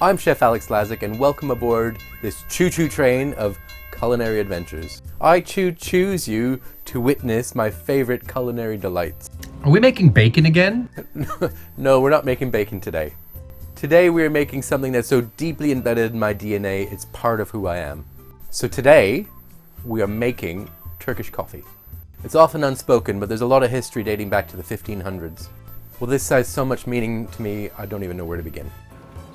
I'm Chef Alex Lazik and welcome aboard this choo-choo train of culinary adventures. I choose you to witness my favorite culinary delights. Are we making bacon again? No, we're not making bacon today. Today we are making something that's so deeply embedded in my DNA, it's part of who I am. So today, we are making Turkish coffee. It's often unspoken, but there's a lot of history dating back to the 1500s. Well, this has so much meaning to me, I don't even know where to begin.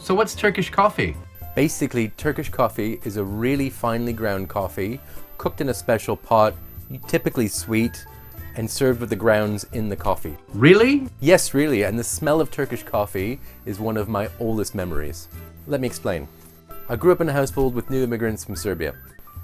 So what's Turkish coffee? Basically, Turkish coffee is a really finely ground coffee, cooked in a special pot, typically sweet, and served with the grounds in the coffee. Really? Yes, really, and the smell of Turkish coffee is one of my oldest memories. Let me explain. I grew up in a household with new immigrants from Serbia.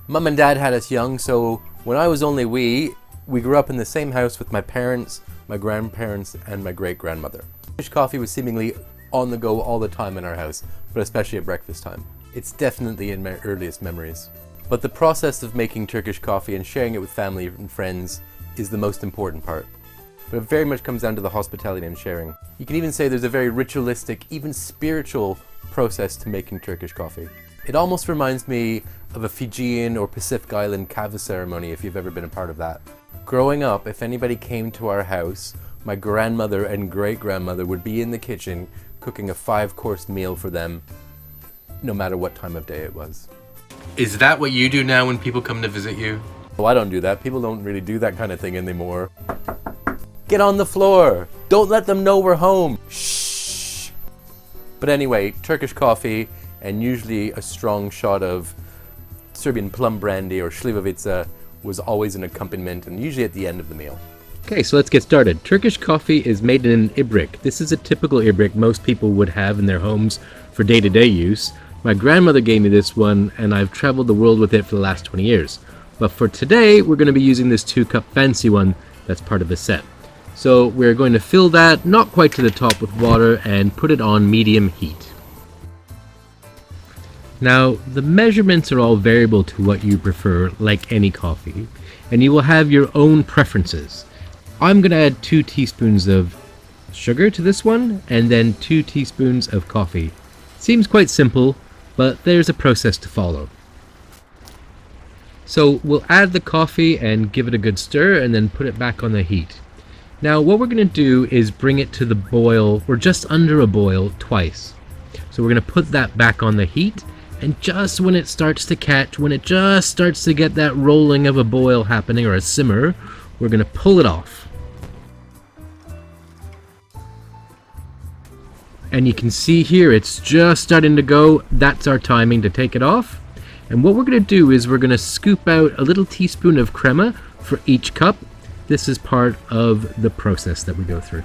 Mum and Dad had us young, so when I was only we grew up in the same house with my parents, my grandparents, and my great-grandmother. Turkish coffee was seemingly on the go all the time in our house, but especially at breakfast time. It's definitely in my earliest memories. But the process of making Turkish coffee and sharing it with family and friends is the most important part. But it very much comes down to the hospitality and sharing. You can even say there's a very ritualistic, even spiritual process to making Turkish coffee. It almost reminds me of a Fijian or Pacific Island kava ceremony, if you've ever been a part of that. Growing up, if anybody came to our house, my grandmother and great-grandmother would be in the kitchen cooking a 5-course meal for them, no matter what time of day it was. Is that what you do now when people come to visit you? Well, I don't do that. People don't really do that kind of thing anymore. Get on the floor! Don't let them know we're home! Shh! But anyway, Turkish coffee and usually a strong shot of Serbian plum brandy or slivovica was always an accompaniment, and usually at the end of the meal. Okay, so let's get started. Turkish coffee is made in an ibrik. This is a typical ibrik most people would have in their homes for day-to-day use. My grandmother gave me this one, and I've traveled the world with it for the last 20 years. But for today, we're going to be using this 2-cup fancy one that's part of the set. So we're going to fill that, not quite to the top, with water and put it on medium heat. Now, the measurements are all variable to what you prefer, like any coffee, and you will have your own preferences. I'm going to add 2 teaspoons of sugar to this one, and then 2 teaspoons of coffee. Seems quite simple, but there's a process to follow. So we'll add the coffee and give it a good stir, and then put it back on the heat. Now what we're going to do is bring it to the boil, or just under a boil, twice. So we're going to put that back on the heat, and just when it starts to catch, when it just starts to get that rolling of a boil happening, or a simmer, we're going to pull it off. And you can see here it's just starting to go. That's our timing to take it off. And what we're going to do is we're going to scoop out a little teaspoon of crema for each cup. This is part of the process that we go through.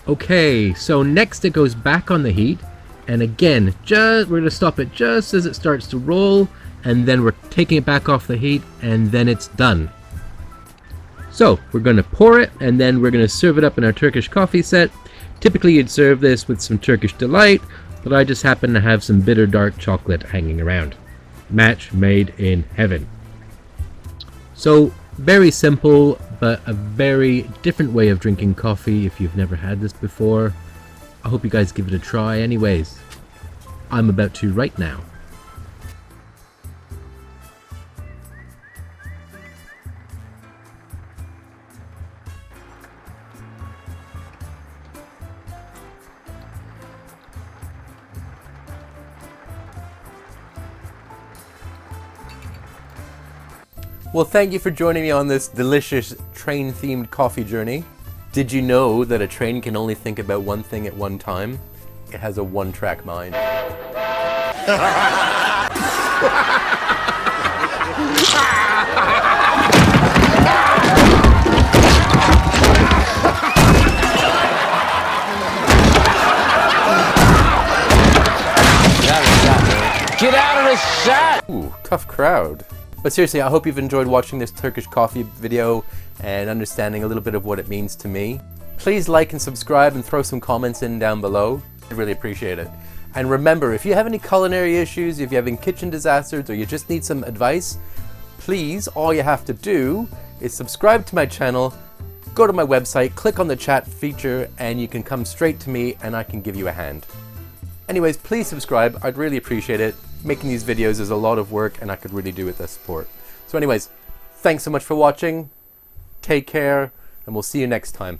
Okay, so next it goes back on the heat. And again, we're going to stop it just as it starts to roll. And then we're taking it back off the heat, and then it's done. So we're going to pour it, and then we're going to serve it up in our Turkish coffee set. Typically you'd serve this with some Turkish Delight, but I just happen to have some bitter dark chocolate hanging around. Match made in heaven. So very simple, but a very different way of drinking coffee if you've never had this before. I hope you guys give it a try anyways. I'm about to right now. Well, thank you for joining me on this delicious train-themed coffee journey. Did you know that a train can only think about one thing at one time? It has a one-track mind. Get out of the shot! Ooh, tough crowd. But seriously, I hope you've enjoyed watching this Turkish coffee video and understanding a little bit of what it means to me. Please like and subscribe and throw some comments in down below. I'd really appreciate it. And remember, if you have any culinary issues, if you're having kitchen disasters, or you just need some advice, please, all you have to do is subscribe to my channel go to my website, click on the chat feature, and you can come straight to me and I can give you a hand. Anyways, please subscribe. I'd really appreciate it. Making these videos is a lot of work and I could really do with the support. So anyways, thanks so much for watching. Take care and we'll see you next time.